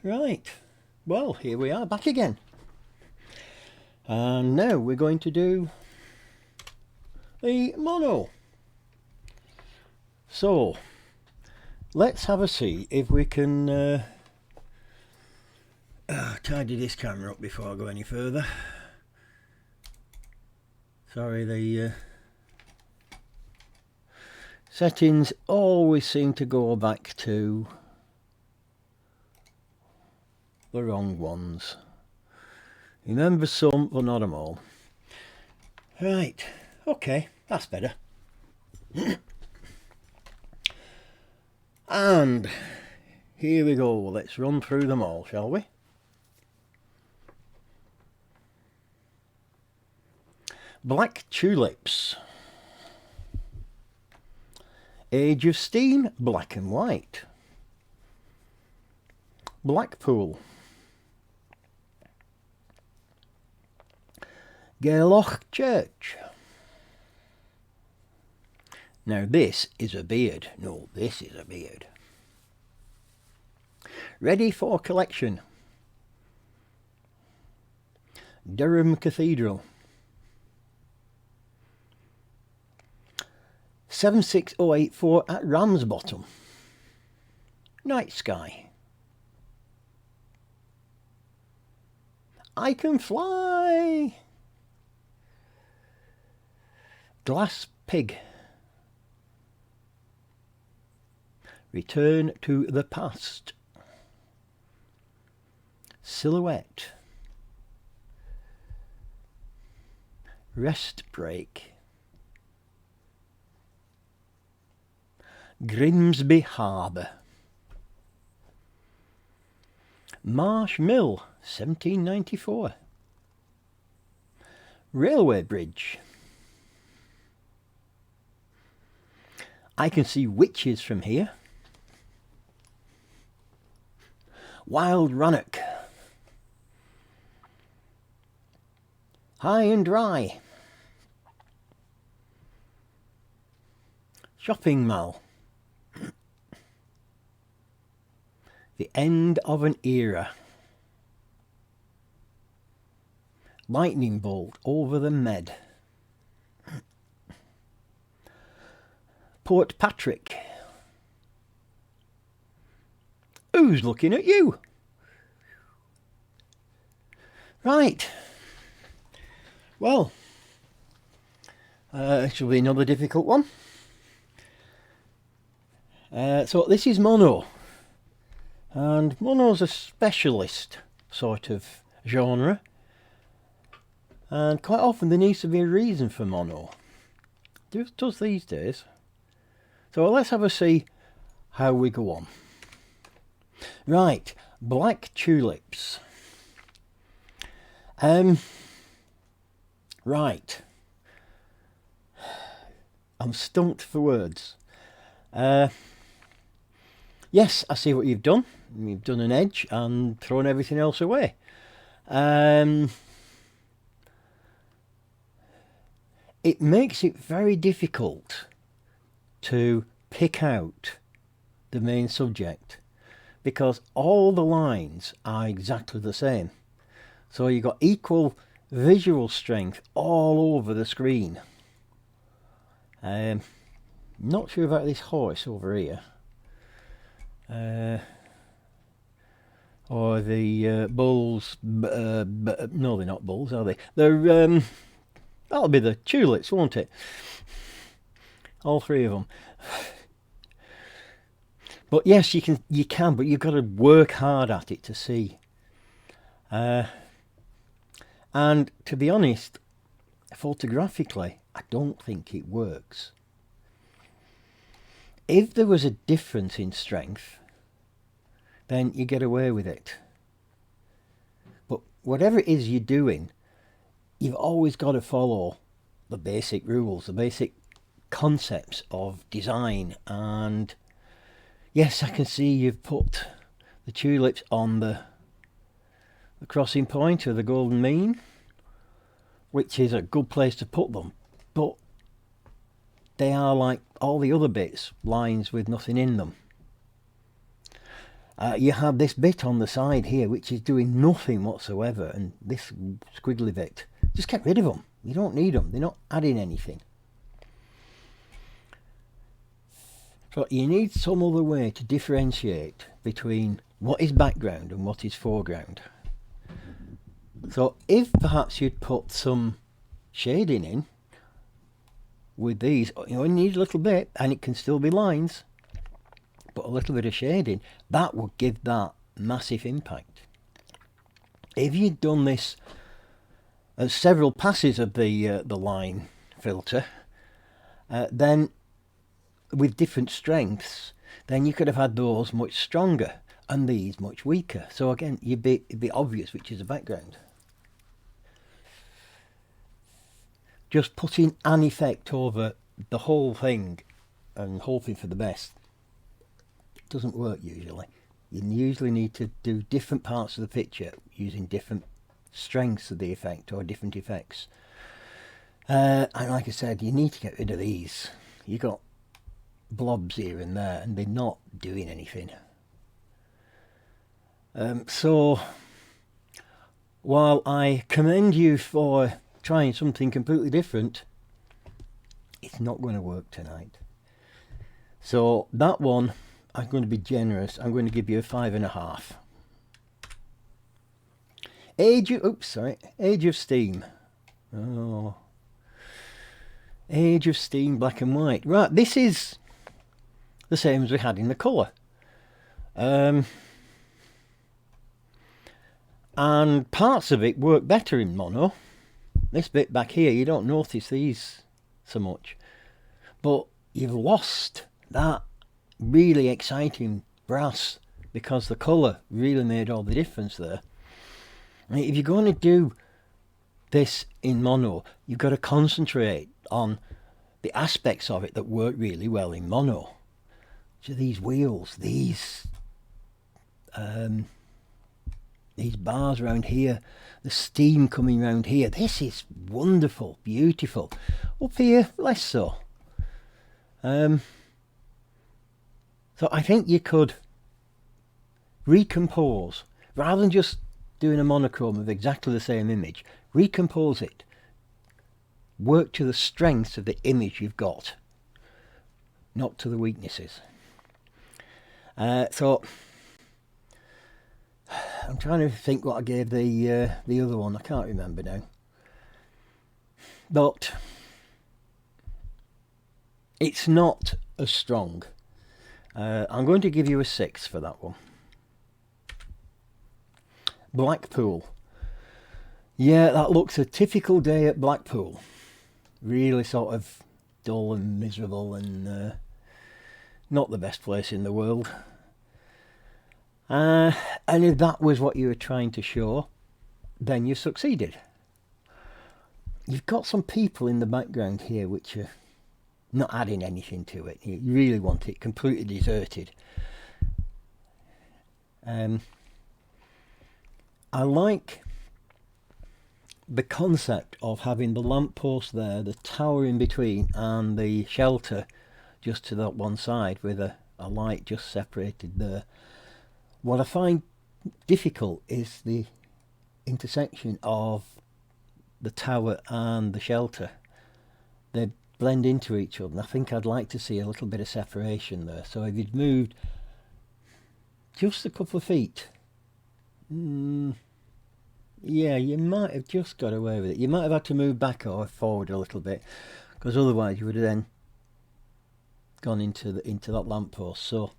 Right, well, here we are back again. And now we're going to do the mono. So, let's have a see if we can tidy this camera up before I go any further. Sorry, the settings always seem to go back to the wrong ones. Remember some, but not them all. Right, okay, that's better. And here we go, let's run through them all, shall we? Black Tulips. Age of Steam, black and white. Blackpool. Gairloch Church. Now this is a beard. No, this is a beard. Ready for collection. Durham Cathedral. 76084 at Ramsbottom. Night Sky. I Can Fly. Glass Pig. Return to the Past. Silhouette. Rest Break. Grimsby Harbour. Marsh Mill, 1794. Railway Bridge. I Can See Witches from Here. Wild Rannoch. High and Dry. Shopping Mall. The End of an Era. Lightning Bolt over the Med. Port Patrick. Who's looking at you? Right. Well, it shall be another difficult one. So this is mono. And mono's a specialist sort of genre. And quite often there needs to be a reason for mono. It does these days. So let's have a see how we go on. Right, Black Tulips. Right. I'm stumped for words. Yes, I see what you've done. You've done an edge and thrown everything else away. It makes it very difficult to pick out the main subject because all the lines are exactly the same. So you've got equal visual strength all over the screen. Not sure about this horse over here. Or the bulls. No, they're not bulls, are they? They're that'll be the tulips, won't it? All three of them. But yes, you can, but you've got to work hard at it to see. And to be honest, photographically, I don't think it works. If there was a difference in strength, then you get away with it. But whatever it is you're doing, you've always got to follow the basic rules, the basic concepts of design. And yes, I can see you've put the tulips on the crossing point of the golden mean, which is a good place to put them, but they are like all the other bits, lines with nothing in them. You have this bit on the side here which is doing nothing whatsoever, and this squiggly bit. Just get rid of them. You don't need them. They're not adding anything. So you need some other way to differentiate between what is background and what is foreground. So if perhaps you'd put some shading in with these, you only need a little bit, and it can still be lines, but a little bit of shading, that would give that massive impact. If you'd done this as several passes of the line filter, then with different strengths, then you could have had those much stronger and these much weaker. So again, it'd be obvious which is the background. Just putting an effect over the whole thing and hoping for the best doesn't work usually. You usually need to do different parts of the picture using different strengths of the effect or different effects. And like I said, you need to get rid of these. You got blobs here and there, and they're not doing anything. So while I commend you for trying something completely different, it's not going to work tonight. So that one, I'm going to be generous. I'm going to give you a 5.5. Age of Steam. Oh, Age of Steam, black and white. Right, this is the same as we had in the colour. And parts of it work better in mono. This bit back here, you don't notice these so much. But you've lost that really exciting brass because the colour really made all the difference there. I mean, if you're going to do this in mono, you've got to concentrate on the aspects of it that work really well in mono. So these wheels, these bars around here, the steam coming around here, this is wonderful, beautiful. Up here, less so. So I think you could recompose, rather than just doing a monochrome of exactly the same image, recompose it. Work to the strengths of the image you've got, not to the weaknesses. So I'm trying to think what I gave the other one. I can't remember now. But it's not as strong. I'm going to give you a 6 for that one. Blackpool. Yeah, that looks a typical day at Blackpool. Really sort of dull and miserable and not the best place in the world. And if that was what you were trying to show, then you succeeded. You've got some people in the background here which are not adding anything to it. You really want it completely deserted. I like the concept of having the lamppost there, the tower in between, and the shelter just to that one side with a light just separated there. What I find difficult is the intersection of the tower and the shelter. They blend into each other, and I think I'd like to see a little bit of separation there. So if you'd moved just a couple of feet, yeah, you might have just got away with it. You might have had to move back or forward a little bit, because otherwise you would have then gone into that lamppost. So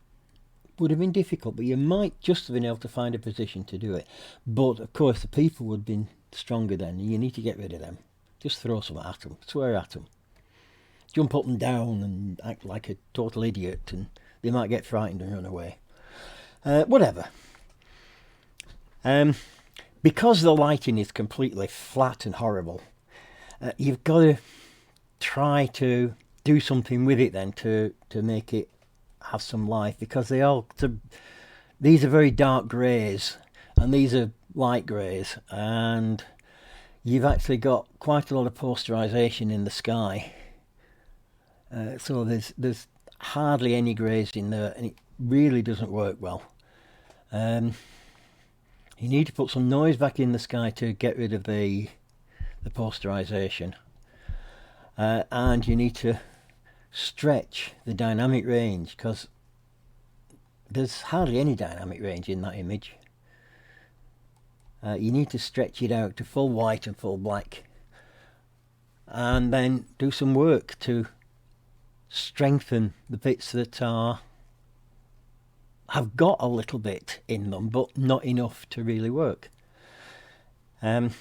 it would have been difficult, but you might just have been able to find a position to do it. But of course the people would have been stronger then, and you need to get rid of them. Just throw some at them, swear at them, jump up and down and act like a total idiot, and they might get frightened and run away. Whatever. Because the lighting is completely flat and horrible, you've got to try to do something with it then to make it have some life, because these are very dark greys and these are light greys, and you've actually got quite a lot of posterization in the sky. So there's hardly any greys in there, and it really doesn't work well. You need to put some noise back in the sky to get rid of the posterization, and you need to stretch the dynamic range, because there's hardly any dynamic range in that image. You need to stretch it out to full white and full black, and then do some work to strengthen the bits that have got a little bit in them but not enough to really work. The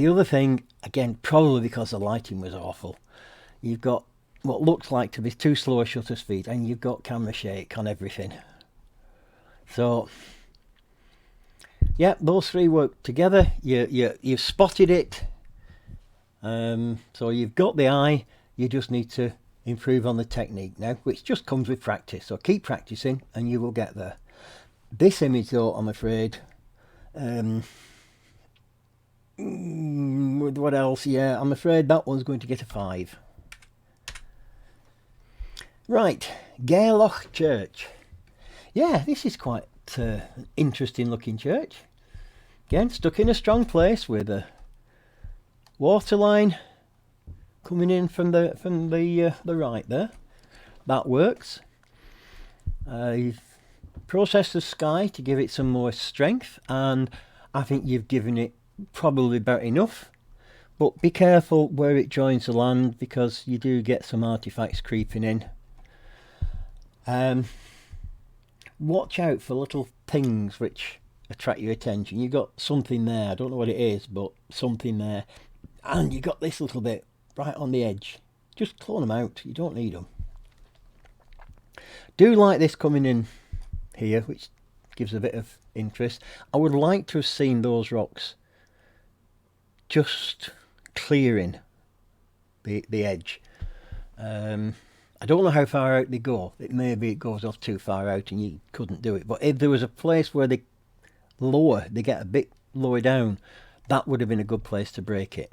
other thing, again, probably because the lighting was awful, you've got what looks like to be too slow a shutter speed, and you've got camera shake on everything. So yeah, those three work together. You've spotted it. So you've got the eye. You just need to improve on the technique now, which just comes with practice. So keep practicing and you will get there. This image though, I'm afraid, what else? Yeah, I'm afraid that one's going to get a 5. Right, Gairloch Church. Yeah, this is quite an interesting looking church. Again, stuck in a strong place with a water line coming in from the right there. That works. You've processed the sky to give it some more strength, and I think you've given it probably about enough. But be careful where it joins the land, because you do get some artifacts creeping in. Watch out for little things which attract your attention. You've got something there, I don't know what it is, but something there. And you got this little bit right on the edge. Just clone them out, you don't need them. Do like this coming in here, which gives a bit of interest. I would like to have seen those rocks just clearing the edge. I don't know how far out they go. Maybe it goes off too far out and you couldn't do it. But if there was a place where they get a bit lower down, that would have been a good place to break it.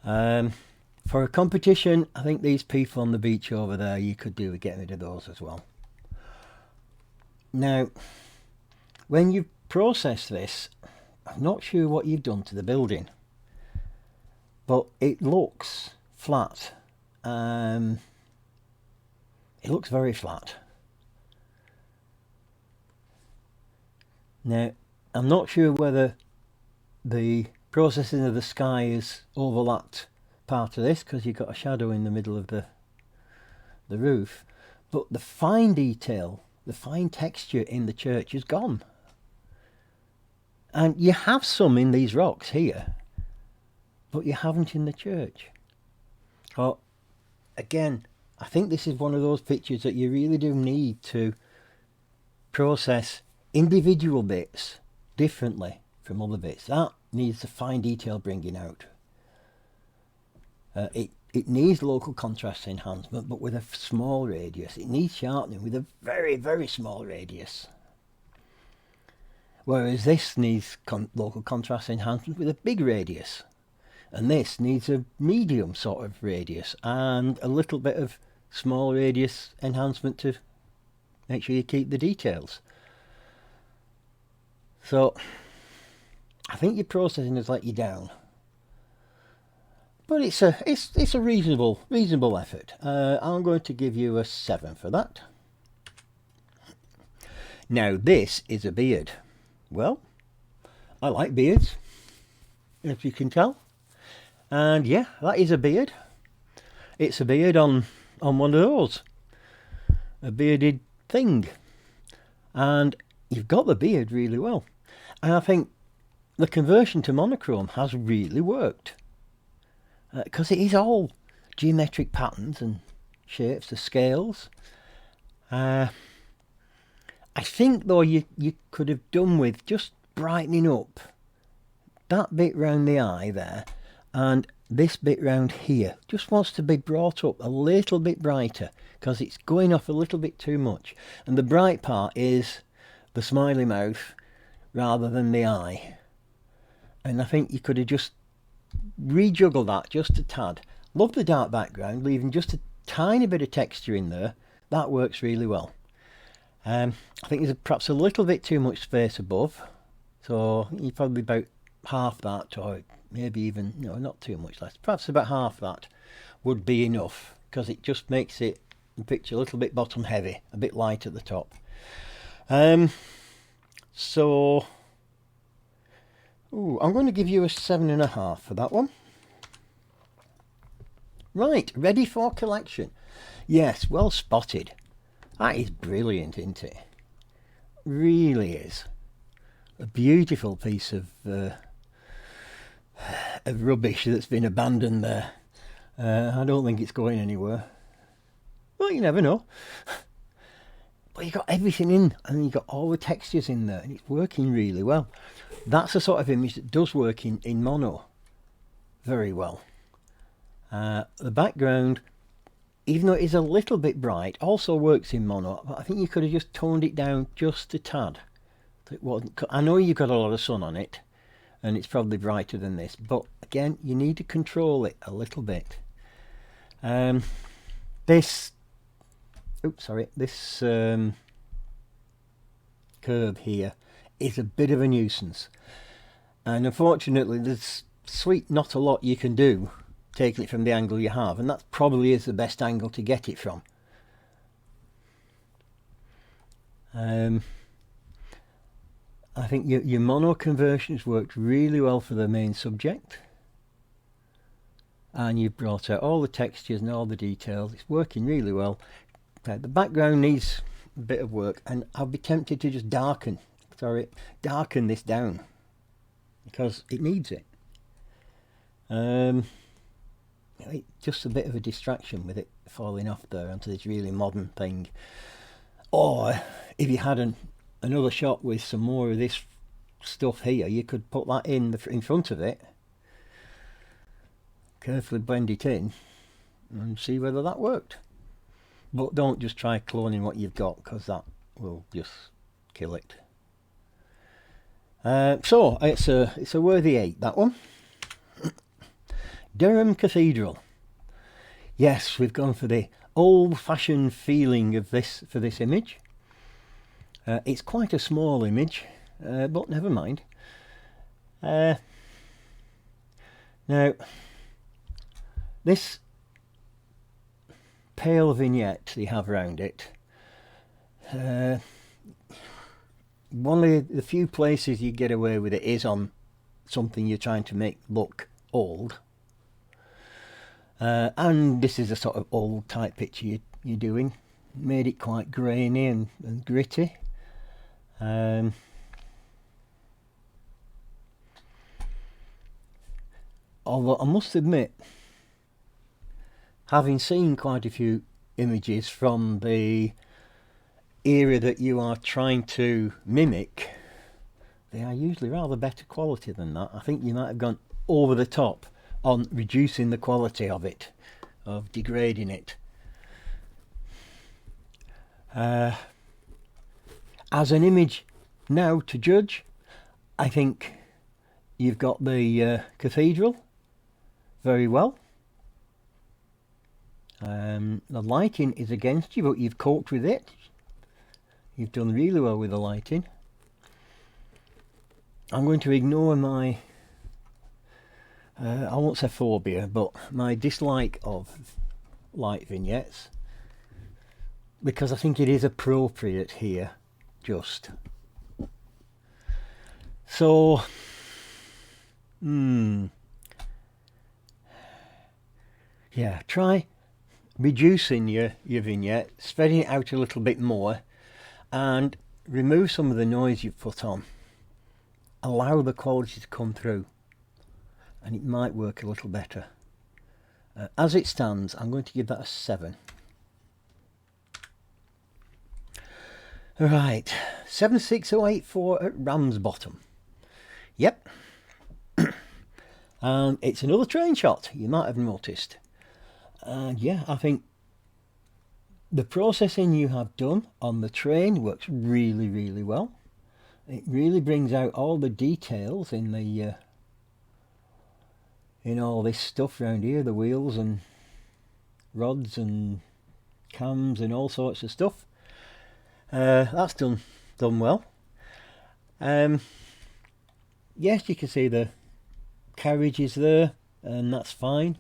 For a competition, I think these people on the beach over there, you could do with getting rid of those as well. Now, when you process this, I'm not sure what you've done to the building, but it looks flat. It looks very flat. Now, I'm not sure whether the processing of the sky is overlapped part of this, because you've got a shadow in the middle of the roof, but the fine detail, the fine texture in the church is gone. And you have some in these rocks here, but you haven't in the church. Oh, again, I think this is one of those pictures that you really do need to process individual bits differently from other bits. That needs the fine detail bringing out. It needs local contrast enhancement, but with a small radius. It needs sharpening with a very, very small radius. Whereas this needs local contrast enhancement with a big radius. And this needs a medium sort of radius and a little bit of small radius enhancement to make sure you keep the details. So I think your processing has let you down, but it's a reasonable effort. I'm going to give you a 7 for that. Now this is a beard. Well, I like beards, if you can tell. And yeah, that is a beard. It's a beard on one of those. A bearded thing. And you've got the beard really well. And I think the conversion to monochrome has really worked. Because it is all geometric patterns and shapes, the scales. I think though you could have done with just brightening up that bit round the eye there, and this bit round here just wants to be brought up a little bit brighter, because it's going off a little bit too much. And the bright part is the smiley mouth rather than the eye. And I think you could have just rejuggled that just a tad. Love the dark background, leaving just a tiny bit of texture in there. That works really well. I think there's perhaps a little bit too much space above, so you probably about half that, or maybe even, no, not too much less, perhaps about half that would be enough, because it just makes the picture a little bit bottom heavy, a bit light at the top. So I'm going to give you a 7.5 for that one. Right, ready for collection. Yes, well spotted. That is brilliant, isn't it? Really is. A beautiful piece of rubbish that's been abandoned there. I don't think it's going anywhere. Well, you never know. But you've got everything in, and you've got all the textures in there, and it's working really well. That's the sort of image that does work in mono very well. The background, even though it is a little bit bright, also works in mono, but I think you could have just toned it down just a tad. I know you've got a lot of sun on it, and it's probably brighter than this, but again, you need to control it a little bit. This curve here is a bit of a nuisance, and unfortunately there's not a lot you can do taking it from the angle you have, and that probably is the best angle to get it from. I think your mono conversions worked really well for the main subject, and you've brought out all the textures and all the details. It's working really well. The background needs a bit of work, and I'll be tempted to just darken this down, because it needs it. Just a bit of a distraction with it falling off there onto this really modern thing. Or if you had another shot with some more of this stuff here, you could put that in front of it, carefully blend it in, and see whether that worked. But don't just try cloning what you've got, because that will just kill it. So it's a worthy 8, that one. Durham Cathedral. Yes, we've gone for the old-fashioned feeling of this for this image. It's quite a small image, but never mind. Now, this pale vignette they have around it, one of the few places you get away with it is on something you're trying to make look old. And this is a sort of old type picture you're doing. Made it quite grainy and gritty. Although I must admit, having seen quite a few images from the era that you are trying to mimic, they are usually rather better quality than that. I think you might have gone over the top on reducing the quality of it, of degrading it. As an image now to judge, I think you've got the cathedral very well. The lighting is against you, but you've coped with it. You've done really well with the lighting. I'm going to ignore my I won't say phobia, but my dislike of light vignettes, because I think it is appropriate here, just. So, yeah, try reducing your vignette, spreading it out a little bit more, and remove some of the noise you've put on. Allow the quality to come through, and it might work a little better. As it stands, I'm going to give that a 7. Right, 76084 at Ramsbottom. Yep. And it's another train shot, you might have noticed. And yeah, I think the processing you have done on the train works really, really well. It really brings out all the details in the in all this stuff around here, the wheels and rods and cams and all sorts of stuff. That's done well. Yes, you can see the carriage is there, and that's fine.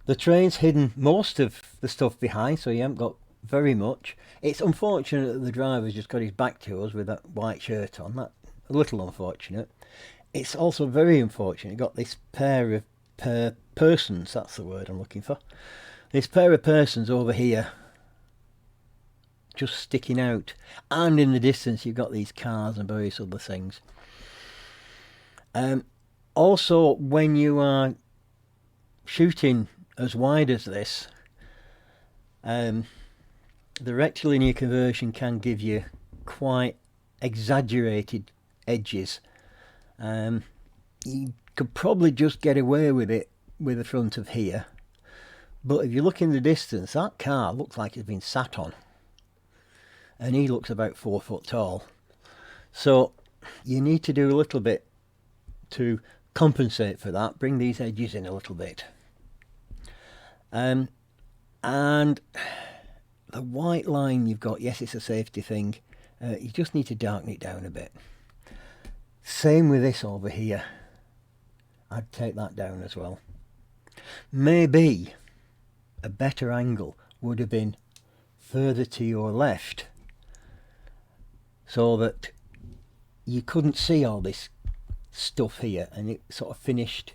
The train's hidden most of the stuff behind, so you haven't got very much. It's unfortunate that the driver's just got his back to us with that white shirt on. That's a little unfortunate. It's also very unfortunate. You've got this pair of persons, that's the word I'm looking for. This pair of persons over here just sticking out. And in the distance you've got these cars and various other things. Also, when you are shooting as wide as this, the rectilinear conversion can give you quite exaggerated edges. You could probably just get away with it with the front of here, but if you look in the distance, that car looks like it's been sat on, and he looks about 4 foot tall. So you need to do a little bit to compensate for that, bring these edges in a little bit. And the white line you've got, yes, it's a safety thing. You just need to darken it down a bit. Same with this over here. I'd take that down as well. Maybe a better angle would have been further to your left, so that you couldn't see all this stuff here, and it sort of finished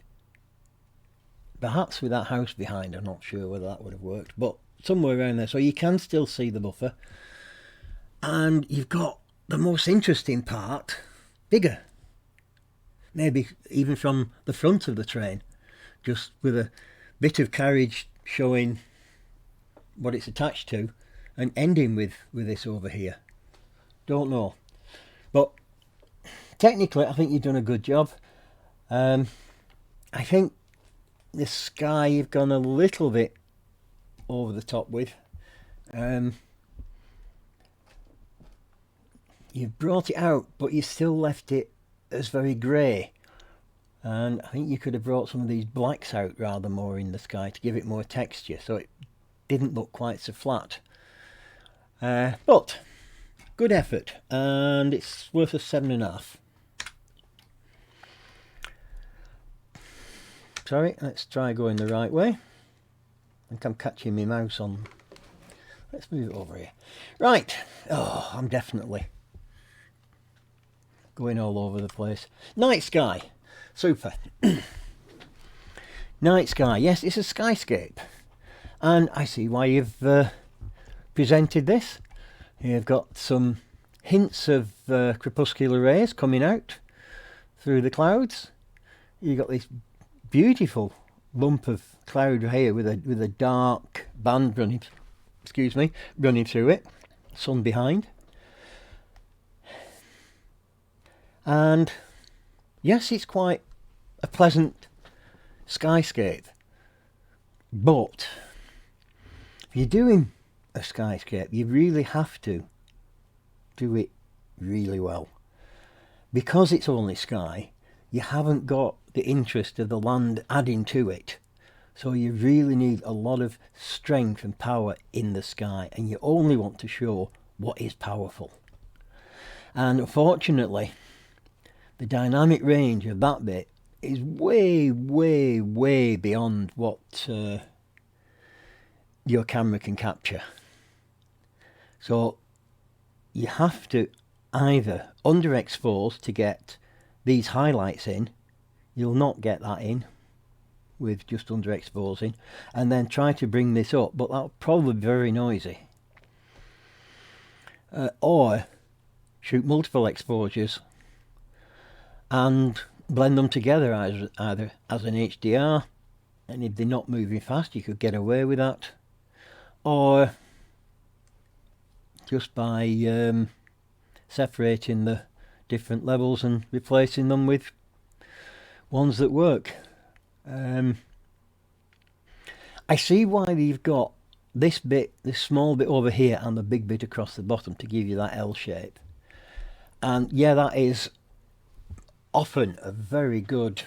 perhaps with that house behind. I'm not sure whether that would have worked, but somewhere around there, so you can still see the buffer, and you've got the most interesting part bigger, maybe even from the front of the train, just with a bit of carriage showing what it's attached to and ending with this over here. Don't know, but technically I think you've done a good job. I think the sky you've gone a little bit over the top with. You've brought it out, but you still left it as very grey, and I think you could have brought some of these blacks out rather more in the sky to give it more texture, so it didn't look quite so flat. But good effort, and it's worth a 7.5. Sorry, let's try going the right way. I think I'm catching my mouse on. Let's move it over here. Right. Oh, I'm definitely going all over the place. Night sky. Super. Night sky. Yes, it's a skyscape. And I see why you've presented this. You've got some hints of crepuscular rays coming out through the clouds. You've got this beautiful lump of cloud here with a dark band running through it, sun behind. And yes, it's quite a pleasant skyscape, but if you're doing a skyscape, you really have to do it really well, because it's only sky. You haven't got the interest of the land adding to it, so you really need a lot of strength and power in the sky, and you only want to show what is powerful. And unfortunately, the dynamic range of that bit is way, way, way beyond what your camera can capture. So you have to either underexpose to get these highlights in. You'll not get that in with just underexposing, and then try to bring this up, but that'll probably be very noisy. Or shoot multiple exposures and blend them together either as an HDR, and if they're not moving fast you could get away with that, or just by separating the different levels and replacing them with ones that work. I see why you've got this small bit over here and the big bit across the bottom to give you that L shape, and yeah, that is often a very good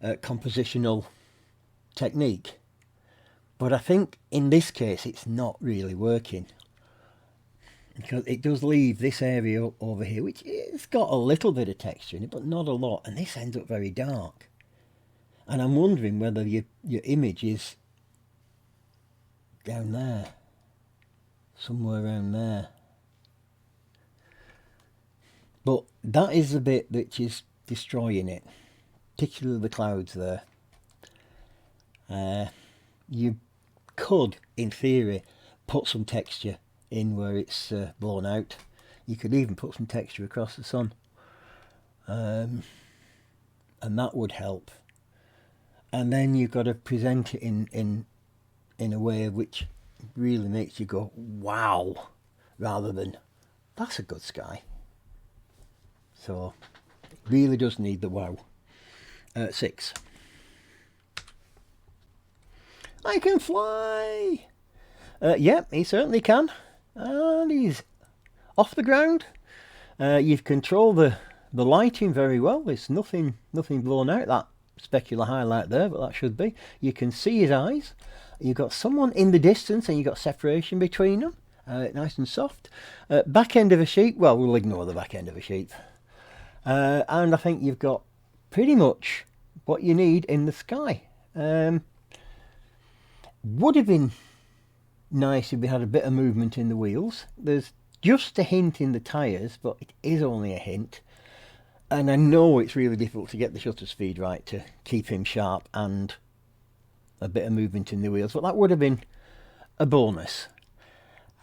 compositional technique, but I think in this case it's not really working. because it does leave this area over here, which it's got a little bit of texture in it, but not a lot, and this ends up very dark. And I'm wondering whether your image is down there, somewhere around there. But that is the bit which is destroying it, particularly the clouds there. You could, in theory, put some texture in where it's blown out. You could even put some texture across the sun, and that would help. And then you've got to present it in a way which really makes you go wow, rather than that's a good sky. So it really does need the wow. 6. I can fly. Yep, he certainly can. And he's off the ground. You've controlled the lighting very well. There's nothing blown out. That specular highlight there, but that should be. You can see his eyes. You've got someone in the distance, and you've got separation between them. Nice and soft. Back end of a sheep. Well, we'll ignore the back end of a sheep. And I think you've got pretty much what you need in the sky. Would have been nice if we had a bit of movement in the wheels. There's just a hint in the tyres, but it is only a hint. And I know it's really difficult to get the shutter speed right to keep him sharp and a bit of movement in the wheels, but that would have been a bonus.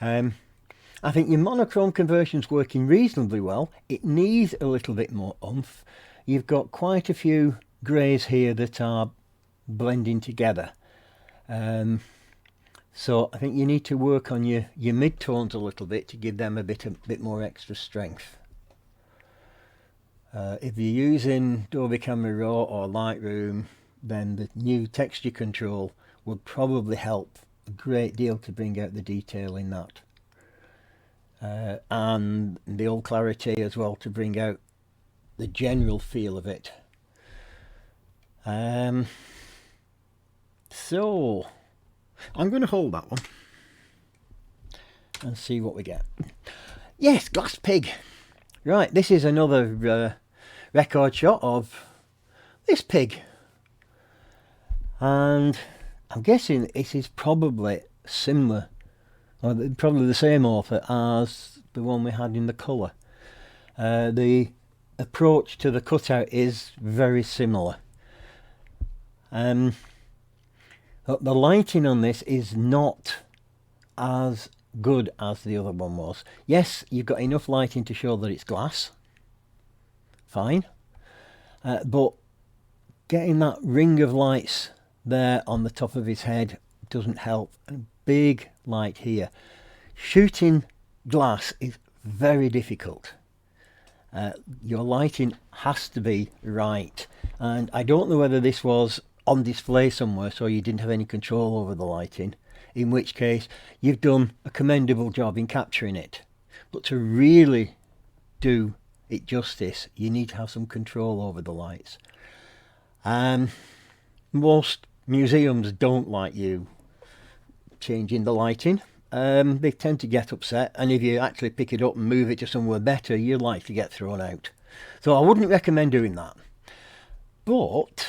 I think your monochrome conversion's working reasonably well. It needs a little bit more oomph. You've got quite a few greys here that are blending together. So I think you need to work on your mid-tones a little bit to give them a bit more extra strength. If you're using Adobe Camera Raw or Lightroom, then the new texture control would probably help a great deal to bring out the detail in that. And the old clarity as well to bring out the general feel of it. So I'm going to hold that one and see what we get. Yes, glass pig. Right, this is another record shot of this pig, and I'm guessing it is probably similar, or probably the same author as the one we had in the colour. The approach to the cutout is very similar. The lighting on this is not as good as the other one was. Yes, you've got enough lighting to show that it's glass. Fine. But getting that ring of lights there on the top of his head doesn't help. A big light here. Shooting glass is very difficult. Your lighting has to be right. And I don't know whether this was on display somewhere so you didn't have any control over the lighting, in which case you've done a commendable job in capturing it. But to really do it justice, you need to have some control over the lights. Most museums don't like you changing the lighting. They tend to get upset, and if you actually pick it up and move it to somewhere better, you're likely to get thrown out. So I wouldn't recommend doing that. But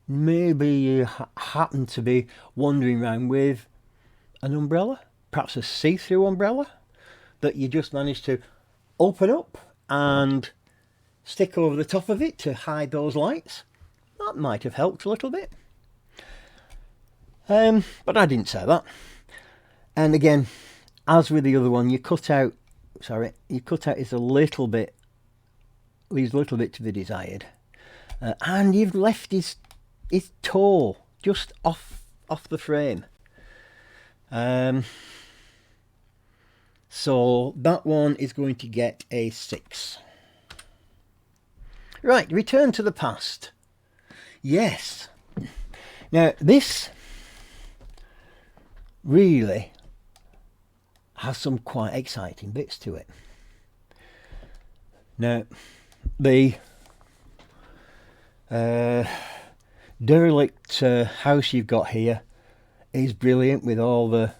maybe you happen to be wandering around with an umbrella, perhaps a see-through umbrella, that you just managed to open up and stick over the top of it to hide those lights. That might have helped a little bit. But I didn't say that. And again, as with the other one, your cutout is a little bit, leaves a little bit to be desired. And you've left his toe just off the frame. So that one is going to get a 6. Right, Return to the Past. Yes. Now this really has some quite exciting bits to it. Now the derelict house you've got here is brilliant with all the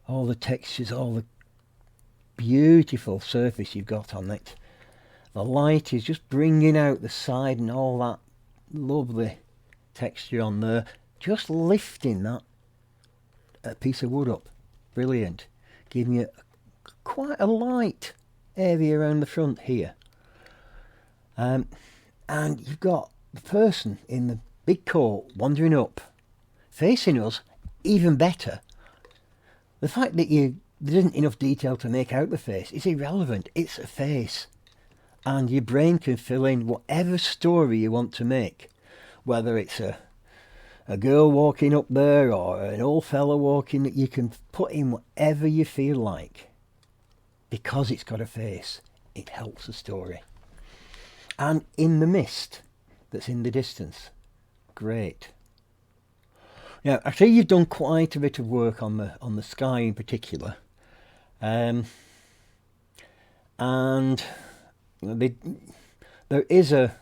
all the textures, all the beautiful surface you've got on it. The light is just bringing out the side and all that lovely texture on there, just lifting that piece of wood up. Brilliant. Giving you quite a light area around the front here. And you've got the person in the big coat wandering up, facing us. Even better, the fact that there isn't enough detail to make out the face is irrelevant. It's a face, and your brain can fill in whatever story you want to make, whether it's a girl walking up there or an old fella walking. You can put in whatever you feel like, because it's got a face. It helps the story. And in the mist that's in the distance, great. Now, I see you've done quite a bit of work on the sky in particular, and you know, there is a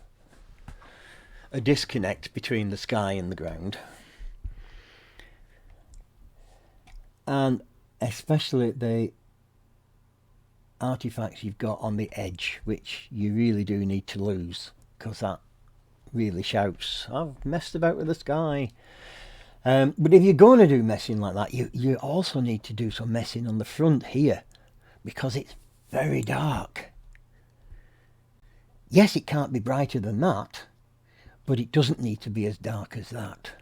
disconnect between the sky and the ground, and especially the artifacts you've got on the edge, which you really do need to lose, because that really shouts, "I've messed about with the sky." But if you're going to do messing like that, you also need to do some messing on the front here, because it's very dark. Yes, it can't be brighter than that, but it doesn't need to be as dark as that.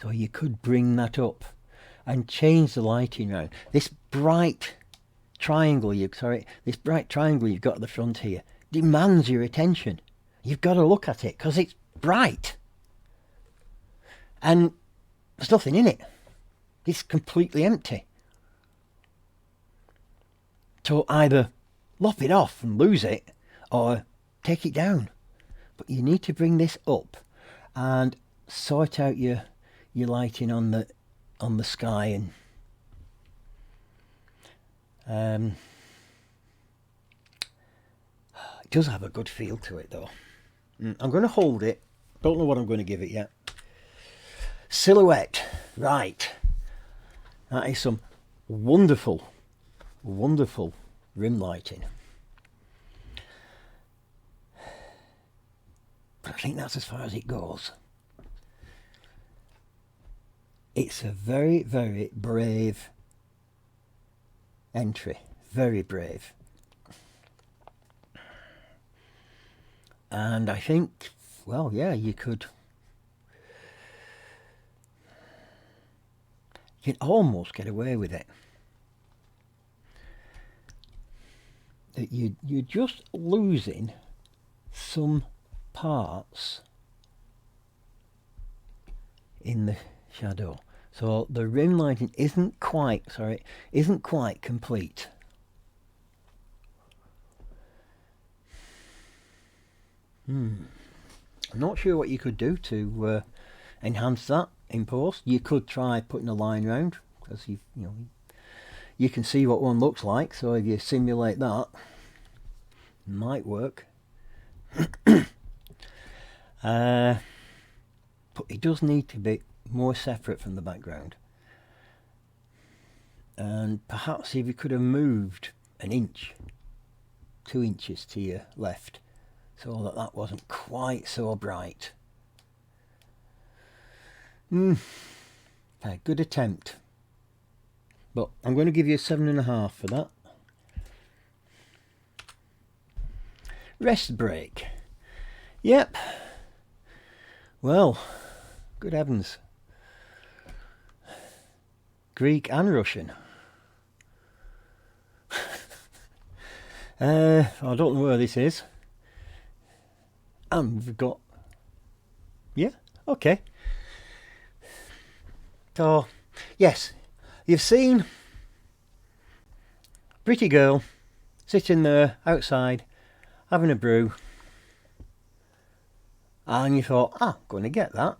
So you could bring that up and change the lighting around. This bright triangle you've got at the front here demands your attention. You've got to look at it because it's bright. And there's nothing in it. It's completely empty. So either lop it off and lose it, or take it down. But you need to bring this up and sort out your lighting on the sky, and it does have a good feel to it though. I'm going to hold it. Don't know what I'm going to give it yet. Silhouette, right. That is some wonderful, wonderful rim lighting. But I think that's as far as it goes. It's a very, very brave entry. Very brave. And I think, well, yeah, you can almost get away with it. That you're just losing some parts in the shadow. So the rim lighting isn't quite complete. I'm not sure what you could do to enhance that in post. You could try putting a line round, because you can see what one looks like. So if you simulate that, it might work. But it does need to be more separate from the background. And perhaps if you could have moved an inch, 2 inches to your left, so that wasn't quite so bright. Okay, good attempt. But I'm going to give you a 7.5 for that. Rest break. Yep. Well, good heavens. Greek and Russian. I don't know where this is. And we've got... Yeah, okay. So, yes, you've seen pretty girl sitting there outside having a brew, and you thought, I'm going to get that.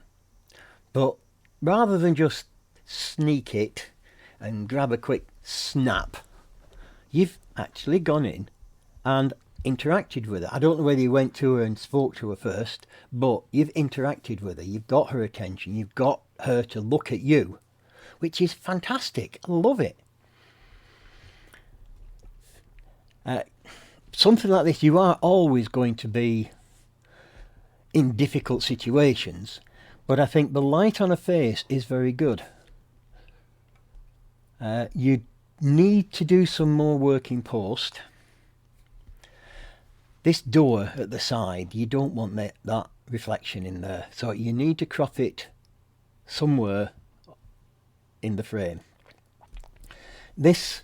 But rather than just sneak it and grab a quick snap, you've actually gone in and interacted with her. I don't know whether you went to her and spoke to her first, but you've interacted with her. You've got her attention. You've got her to look at you which is fantastic. I love it. Something like this, you are always going to be in difficult situations, but I think the light on a face is very good. You need to do some more work in post. This door at the side, you don't want that reflection in there, so you need to crop it somewhere in the frame. This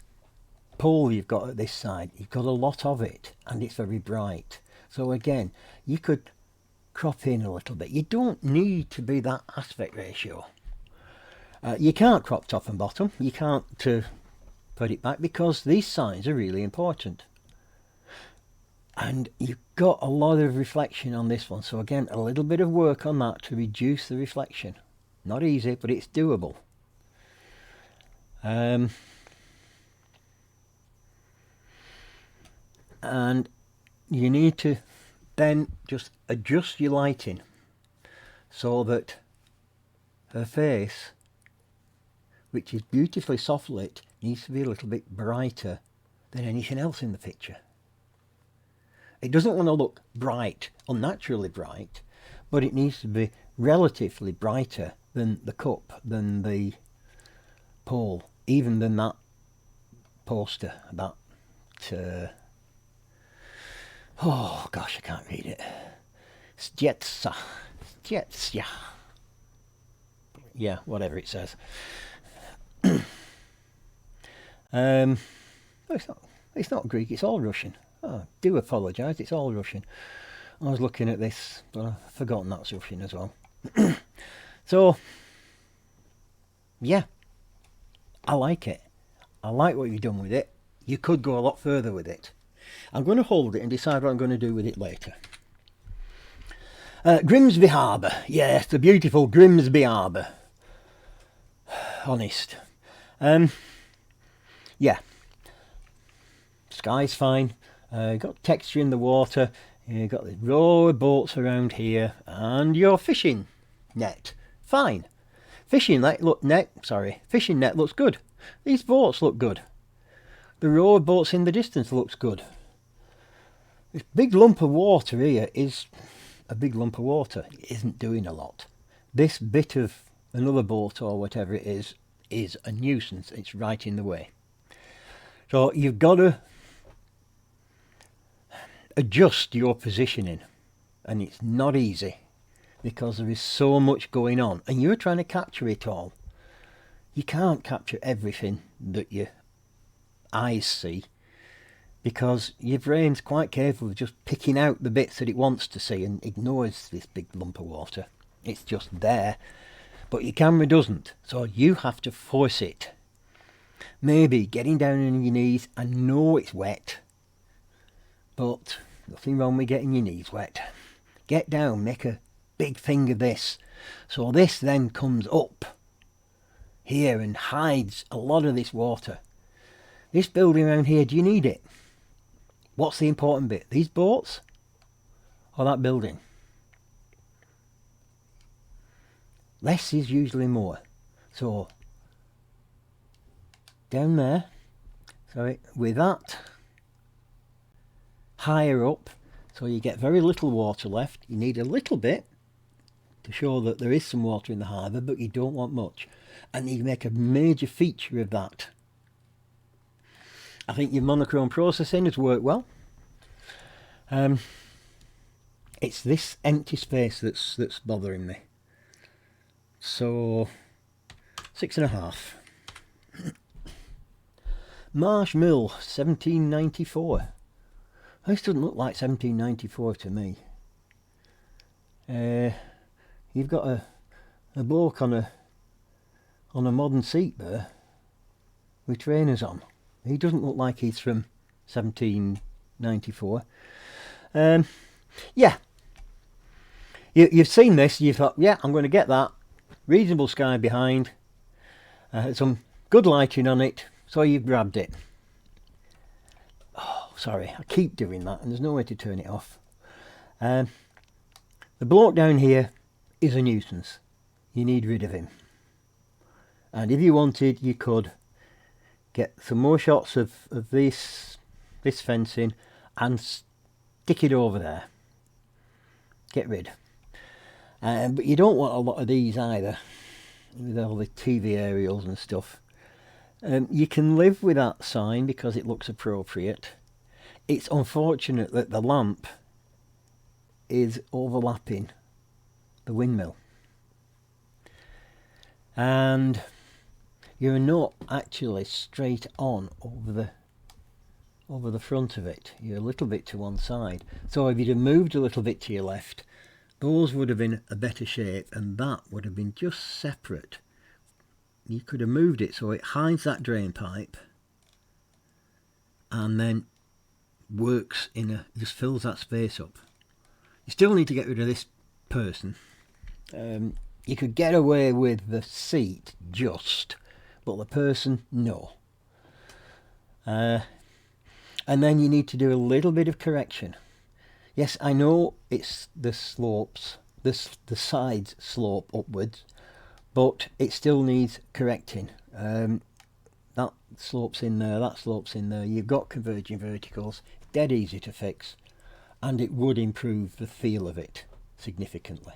pole you've got at this side, you've got a lot of it, and it's very bright. So again, you could crop in a little bit. You don't need to be that aspect ratio. You can't crop top and bottom. You can't put it back, because these signs are really important. And you've got a lot of reflection on this one. So again, a little bit of work on that to reduce the reflection. Not easy, but it's doable. And you need to then just adjust your lighting so that her face, which is beautifully soft lit, needs to be a little bit brighter than anything else in the picture. It doesn't want to look bright, unnaturally bright, but it needs to be relatively brighter than the cup, than the pole, even than that poster, that oh gosh, I can't read it. Stjetsa. Yeah, whatever it says. It's not Greek, it's all Russian. Oh, I do apologise, it's all Russian. I was looking at this, but I've forgotten that's Russian as well. So, yeah, I like it. I like what you've done with it. You could go a lot further with it. I'm going to hold it and decide what I'm going to do with it later. Grimsby Harbour. Yes, the beautiful Grimsby Harbour. Honest. Yeah. Sky's fine. Got texture in the water. You've got the row of boats around here. And your fishing net. Fine. Fishing net looks good. These boats look good. The row of boats in the distance looks good. This big lump of water here is a big lump of water. It isn't doing a lot. This bit of another boat or whatever it is a nuisance. It's right in the way. So you've got to adjust your positioning, and it's not easy because there is so much going on and you're trying to capture it all. You can't capture everything that your eyes see, because your brain's quite capable of just picking out the bits that it wants to see and ignores this big lump of water. It's just there, but your camera doesn't, so you have to force it. Maybe getting down on your knees. I know it's wet, but nothing wrong with getting your knees wet. Get down, make a big thing of this. So this then comes up here and hides a lot of this water. This building around here, do you need it? What's the important bit? These boats or that building? Less is usually more. So down there, sorry, with that higher up, so you get very little water left. You need a little bit to show that there is some water in the harbour, but you don't want much. And you make a major feature of that. I think your monochrome processing has worked well. It's this empty space that's bothering me. So 6.5. Marsh Mill, 1794. This doesn't look like 1794 to me. You've got a bloke on a modern seat there with trainers on. He doesn't look like he's from 1794. Yeah. You've seen this, you thought, yeah, I'm going to get that. Reasonable sky behind. Some good lighting on it, so you've grabbed it. Oh, sorry, I keep doing that and there's no way to turn it off. The bloke down here is a nuisance. You need rid of him. And if you wanted, you could get some more shots of this fencing and stick it over there. Get rid. But you don't want a lot of these either, with all the TV aerials and stuff. You can live with that sign because it looks appropriate. It's unfortunate that the lamp is overlapping the windmill. And you're not actually straight on over the front of it. You're a little bit to one side. So if you'd have moved a little bit to your left, those would have been a better shape, and that would have been just separate. You could have moved it so it hides that drain pipe and then works just fills that space up. You still need to get rid of this person. You could get away with the seat just, but the person, no. And then you need to do a little bit of correction. Yes, I know it's the slopes, the sides slope upwards, but it still needs correcting. That slope's in there, that slope's in there. You've got converging verticals, dead easy to fix, and it would improve the feel of it significantly.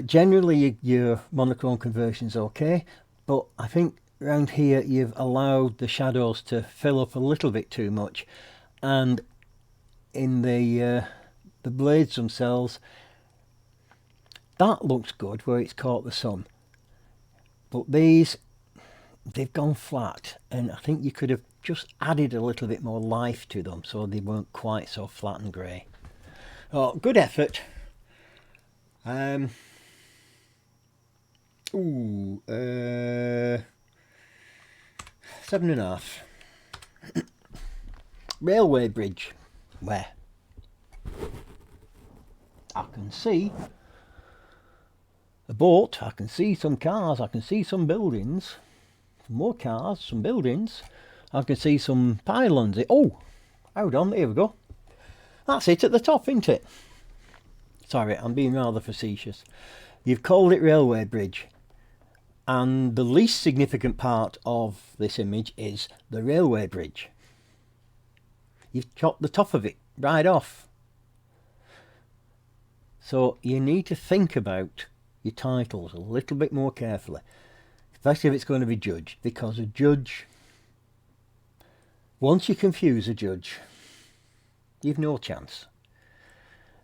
Generally your monochrome conversion's okay, but I think around here you've allowed the shadows to fill up a little bit too much, and in the blades themselves, that looks good where it's caught the sun, but these, they've gone flat, and I think you could have just added a little bit more life to them so they weren't quite so flat and grey. Oh, good effort. 7.5. Railway bridge. Where? I can see a boat, I can see some cars, I can see some buildings, some more cars, some buildings, I can see some pylons. Oh, hold on, here we go. That's it at the top, isn't it? Sorry, I'm being rather facetious. You've called it railway bridge, and the least significant part of this image is the railway bridge. You've chopped the top of it right off. So you need to think about your titles a little bit more carefully, especially if it's going to be judge, because a judge, once you confuse a judge, you've no chance.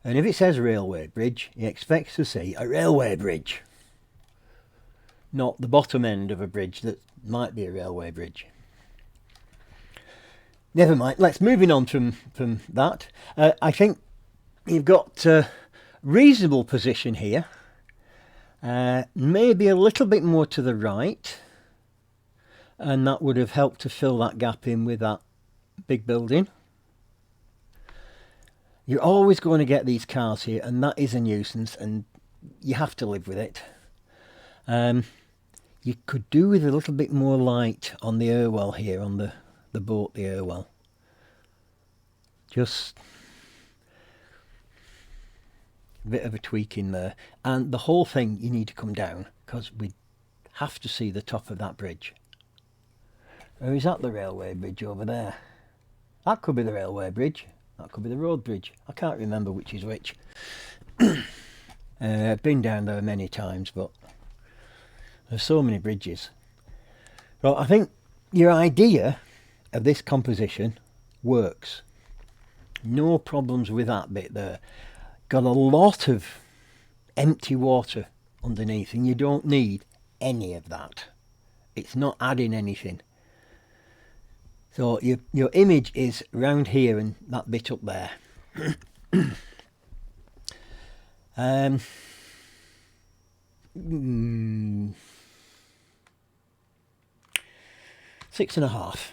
And if it says railway bridge, he expects to see a railway bridge, not the bottom end of a bridge that might be a railway bridge. Never mind, let's moving on from that. I think you've got a reasonable position here, maybe a little bit more to the right, and that would have helped to fill that gap in with that big building. You're always going to get these cars here, and that is a nuisance, and you have to live with it. You could do with a little bit more light on the Irwell here, on the boat, the Irwell. Just a bit of a tweak in there. And the whole thing, you need to come down, because we have to see the top of that bridge. Or is that the railway bridge over there? That could be the railway bridge. That could be the road bridge. I can't remember which is which. I've been down there many times, but there's so many bridges. Well, I think your idea of this composition works. No problems with that bit there. Got a lot of empty water underneath, and you don't need any of that. It's not adding anything. So your image is round here and that bit up there. 6.5.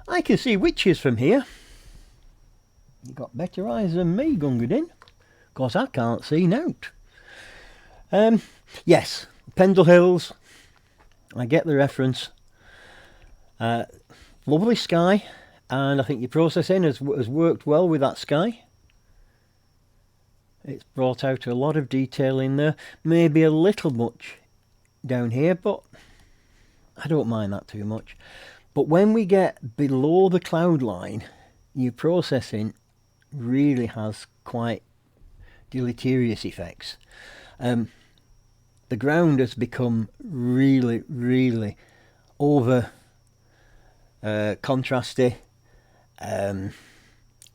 I can see witches from here. You got better eyes than me, Gungadin, because I can't see nout. Yes, Pendle Hills. I get the reference. Lovely sky, and I think your processing has worked well with that sky. It's brought out a lot of detail in there, maybe a little much down here, but I don't mind that too much. But when we get below the cloud line, your processing really has quite deleterious effects. The ground has become really, really over contrasty.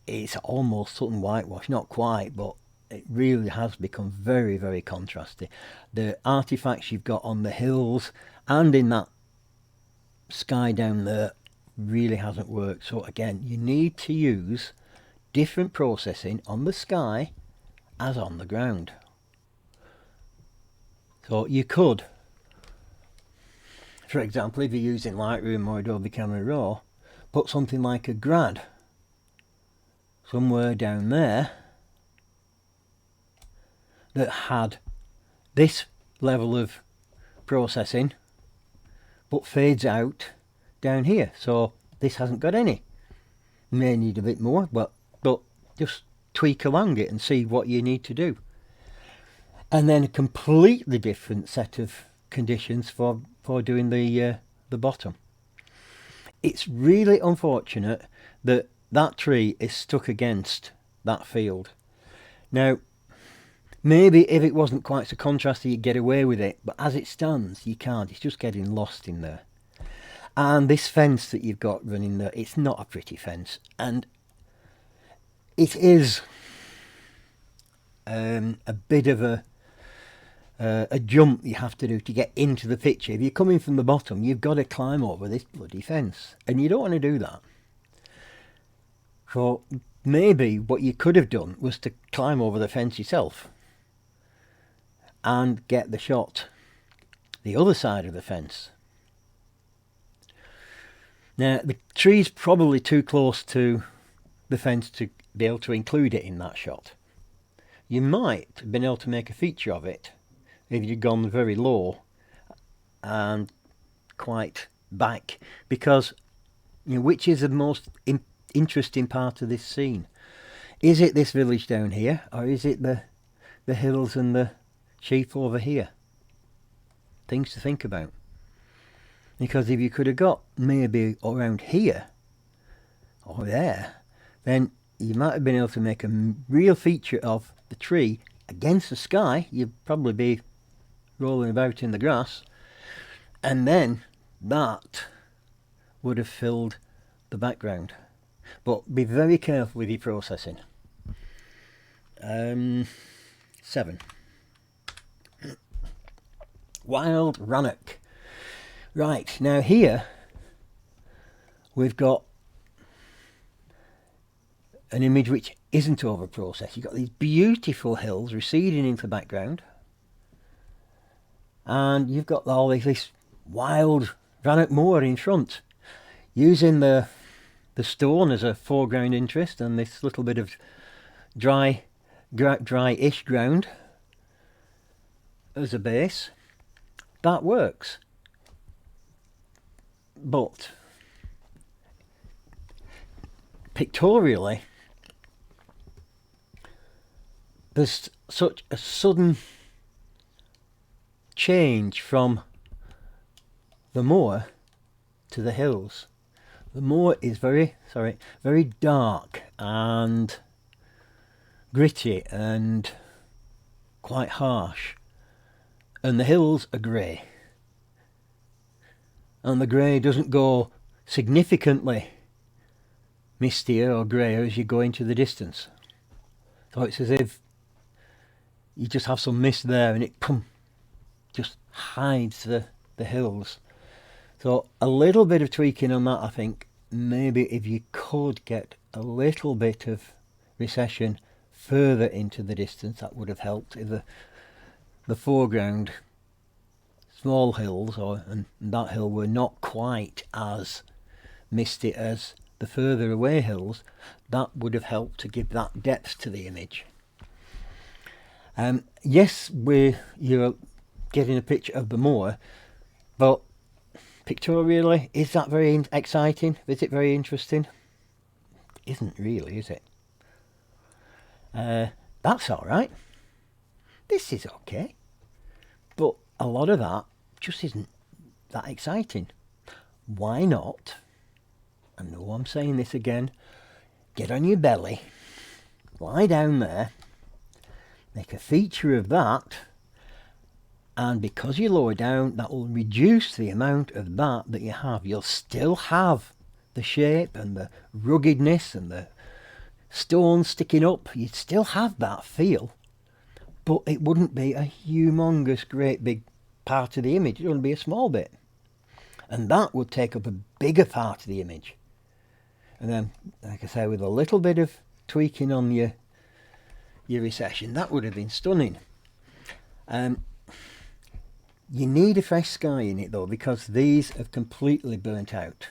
It's almost something whitewash, not quite, but it really has become very, very contrasty. The artifacts you've got on the hills and in that sky down there really hasn't worked. So again, you need to use different processing on the sky as on the ground. So you could, for example, if you're using Lightroom or Adobe Camera Raw, put something like a grad somewhere down there that had this level of processing but fades out down here. So this hasn't got any. May need a bit more, but just tweak along it and see what you need to do. And then a completely different set of conditions for doing the bottom. It's really unfortunate that that tree is stuck against that field. Now, maybe if it wasn't quite so contrasty you'd get away with it, but as it stands you can't. It's just getting lost in there. And this fence that you've got running there, it's not a pretty fence, and it is a bit of a jump you have to do to get into the picture. If you're coming from the bottom, you've got to climb over this bloody fence, and you don't want to do that. So maybe what you could have done was to climb over the fence yourself and get the shot the other side of the fence. Now the tree's probably too close to the fence to be able to include it in that shot. You might have been able to make a feature of it if you'd gone very low and quite back, because you know, which is the most interesting part of this scene? Is it this village down here, or is it the hills and the sheep over here? Things to think about. Because if you could have got maybe around here or there, then you might have been able to make a real feature of the tree against the sky. You'd probably be rolling about in the grass, and then that would have filled the background. But be very careful with your processing. 7. Wild Rannoch. Right, now here we've got an image which isn't over processed. You've got these beautiful hills receding into the background, and you've got all this wild Rannoch moor in front, using the stone as a foreground interest and this little bit of dry-ish ground as a base. That works. But pictorially, there's such a sudden change from the moor to the hills. The moor is very dark and gritty and quite harsh, and the hills are grey. And the grey doesn't go significantly mistier or greyer as you go into the distance. So it's as if you just have some mist there and it just hides the hills. So a little bit of tweaking on that, I think. Maybe if you could get a little bit of recession further into the distance, that would have helped. If the foreground small hills and that hill were not quite as misty as the further away hills, that would have helped to give that depth to the image. Yes, you're getting a picture of the moor, but pictorially, is that very exciting? Is it very interesting? Isn't really, is it? That's all right. This is okay. But a lot of that just isn't that exciting. Why not? I know I'm saying this again. Get on your belly, lie down there, make a feature of that, and because you lower down, that will reduce the amount of that you have. You'll still have the shape and the ruggedness and the stones sticking up. You'd still have that feel, but it wouldn't be a humongous, great big part of the image. It would be a small bit. And that would take up a bigger part of the image. And then, like I say, with a little bit of tweaking on your recession, that would have been stunning. You need a fresh sky in it though, because these have completely burnt out.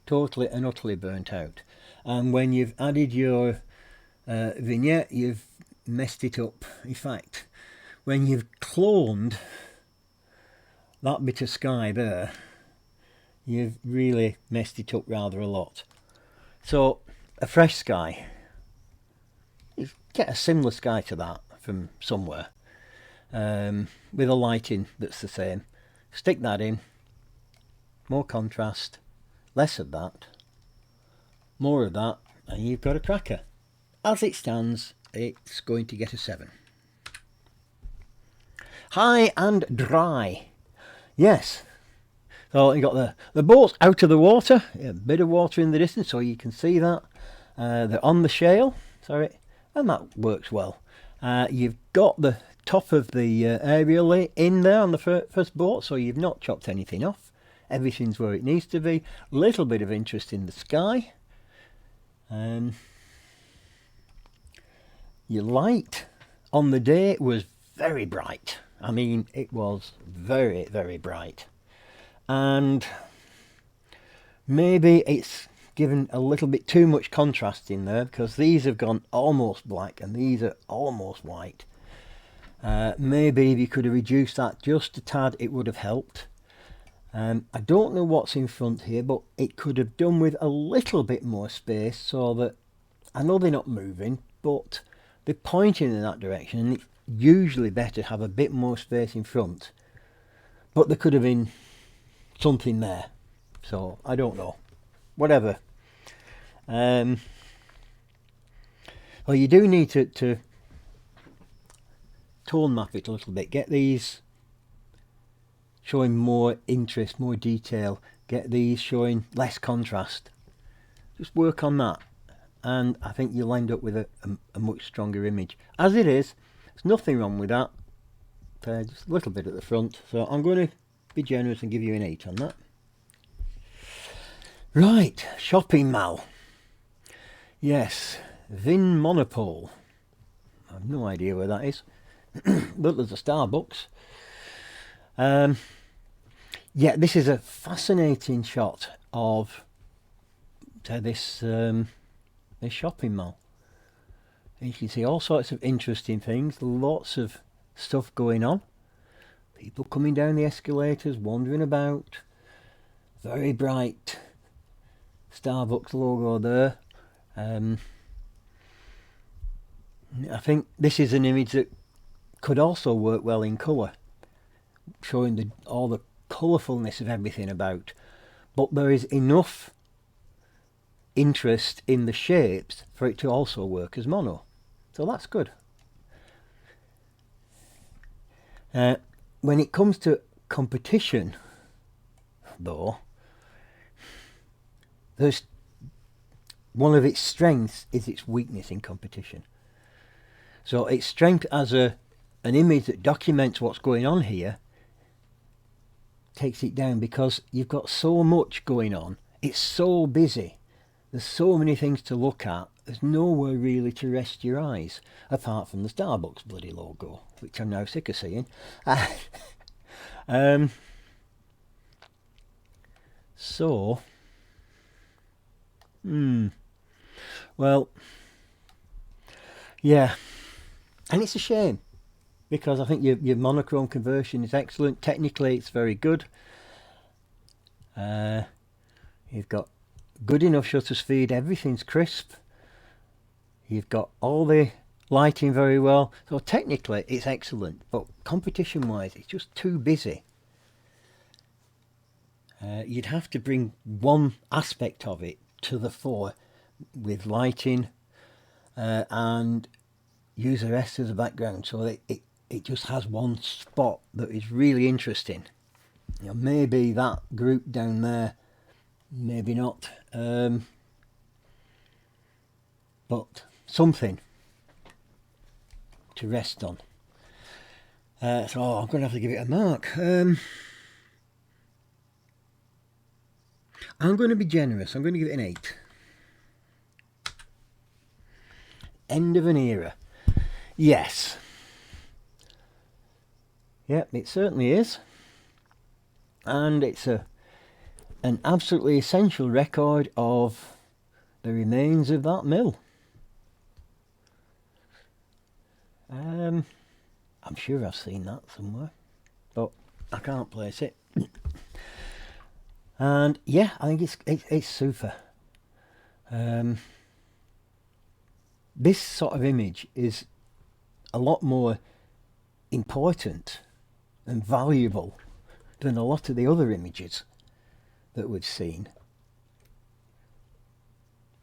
Totally and utterly burnt out. And when you've added your vignette, you've messed it up. In fact, when you've cloned that bit of sky there, you've really messed it up rather a lot. So a fresh sky, you get a similar sky to that from somewhere, with a lighting that's the same. Stick that in, more contrast, less of that, more of that, and you've got a cracker. As it stands, it's going to get a 7. High and dry. Yes. So you got the boat's out of the water, a bit of water in the distance, so you can see that. They're on the shale, sorry, and that works well. You've got the top of the aerial in there on the first boat, so you've not chopped anything off. Everything's where it needs to be. Little bit of interest in the sky. Your light on the day was very bright. I mean, it was very, very bright. And maybe it's given a little bit too much contrast in there, because these have gone almost black and these are almost white. Maybe if you could have reduced that just a tad, it would have helped. I don't know what's in front here, but it could have done with a little bit more space, so that I know they're not moving, but they're pointing in that direction, and it's usually better to have a bit more space in front. But there could have been something there, so I don't know. Whatever. Well, you do need to tone map it a little bit. Get these showing more interest, more detail. Get these showing less contrast. Just work on that, and I think you'll end up with a much stronger image. As it is, there's nothing wrong with that. Just a little bit at the front, so I'm going to be generous and give you an 8 on that. Right, shopping mall. Yes, Vin Monopole. I have no idea where that is, but there's a Starbucks. Yeah, this is a fascinating shot of this shopping mall. And you can see all sorts of interesting things, lots of stuff going on. People coming down the escalators, wandering about. Very bright Starbucks logo there. I think this is an image that could also work well in colour, showing all the colourfulness of everything about. But there is enough interest in the shapes for it to also work as mono. So that's good. When it comes to competition, though, there's one of its strengths is its weakness in competition. So its strength as an image that documents what's going on here takes it down, because you've got so much going on. It's so busy. There's so many things to look at. There's nowhere really to rest your eyes, apart from the Starbucks bloody logo, which I'm now sick of seeing. Well, yeah, and it's a shame, because I think your monochrome conversion is excellent. Technically, it's very good. You've got good enough shutter speed. Everything's crisp. You've got all the lighting very well. So technically it's excellent, but competition wise it's just too busy. You'd have to bring one aspect of it to the fore with lighting and use the rest as a background, so that it just has one spot that is really interesting. You know, maybe that group down there, maybe not, but something to rest on. So I'm going to have to give it a mark. I'm going to be generous. I'm going to give it an 8. End of an era. Yes. Yep, it certainly is. And it's an absolutely essential record of the remains of that mill. I'm sure I've seen that somewhere, but I can't place it. And yeah, I think it's super. This sort of image is a lot more important and valuable than a lot of the other images that we've seen.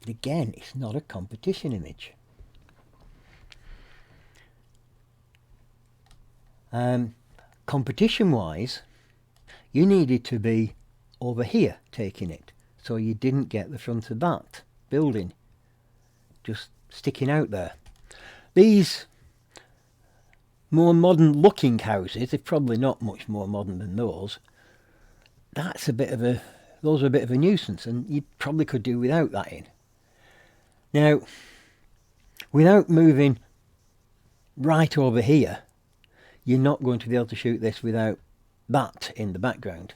Again, it's not a competition image. Competition wise, you needed to be over here taking it, so you didn't get the front of that building just sticking out there. These more modern looking houses, they're probably not much more modern than those. Those are a bit of a nuisance, and you probably could do without that in. Now, without moving right over here, you're not going to be able to shoot this without that in the background.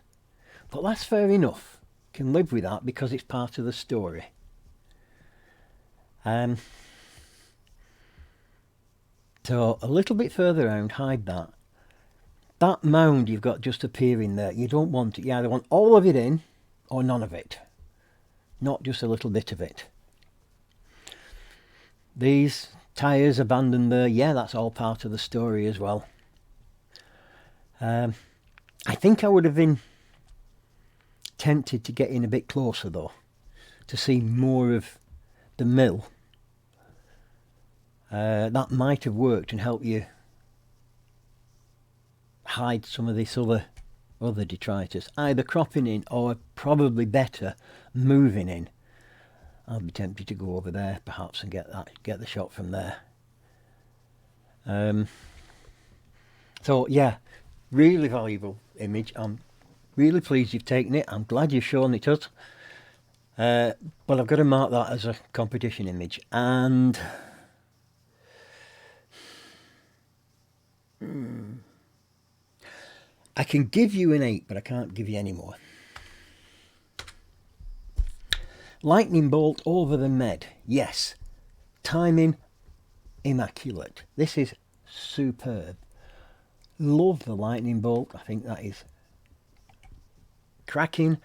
But that's fair enough. Can live with that because it's part of the story. So a little bit further around, hide that. That mound you've got just appearing there, you don't want it. You either want all of it in or none of it. Not just a little bit of it. These tyres abandoned there, yeah, that's all part of the story as well. I think I would have been tempted to get in a bit closer though, to see more of the mill. That might have worked and helped you hide some of this other detritus, either cropping in or probably better moving in. I'll be tempted to go over there perhaps and get the shot from there. So yeah, really valuable image. I'm really pleased you've taken it. I'm glad you've shown it us. But I've got to mark that as a competition image, and I can give you an 8, but I can't give you any more. Lightning bolt over the med. Yes. Timing immaculate. This is superb. Love the lightning bolt. I think that is cracking.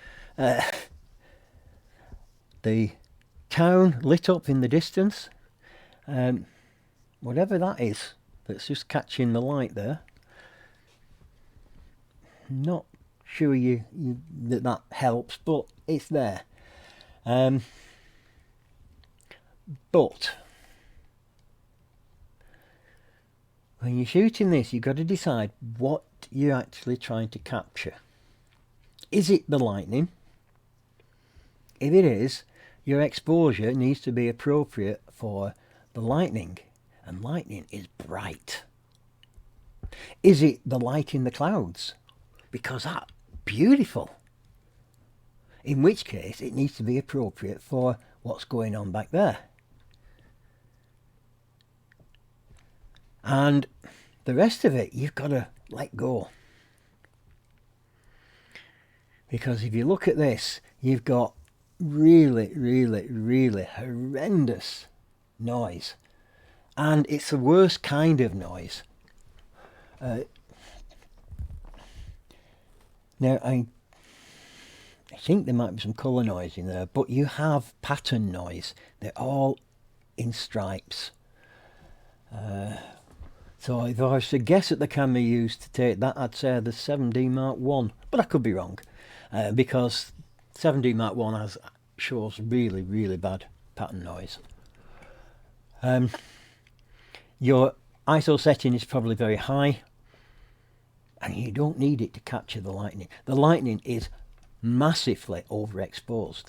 The town lit up in the distance. Whatever that is that's just catching the light there. Not sure that helps, but it's there. But when you're shooting this, you've got to decide what you're actually trying to capture. Is it the lightning? If it is, your exposure needs to be appropriate for the lightning, and lightning is bright. Is it the light in the clouds? Because that's beautiful. In which case it needs to be appropriate for what's going on back there. And the rest of it you've got to let go. Because if you look at this, you've got really, really, really horrendous noise. And it's the worst kind of noise. Now, I think there might be some colour noise in there, but you have pattern noise. They're all in stripes. So if I was to guess at the camera used to take that, I'd say the 7D Mark 1, but I could be wrong, because 7D Mark 1 shows really, really bad pattern noise. Your ISO setting is probably very high, and you don't need it to capture the lightning. The lightning is massively overexposed.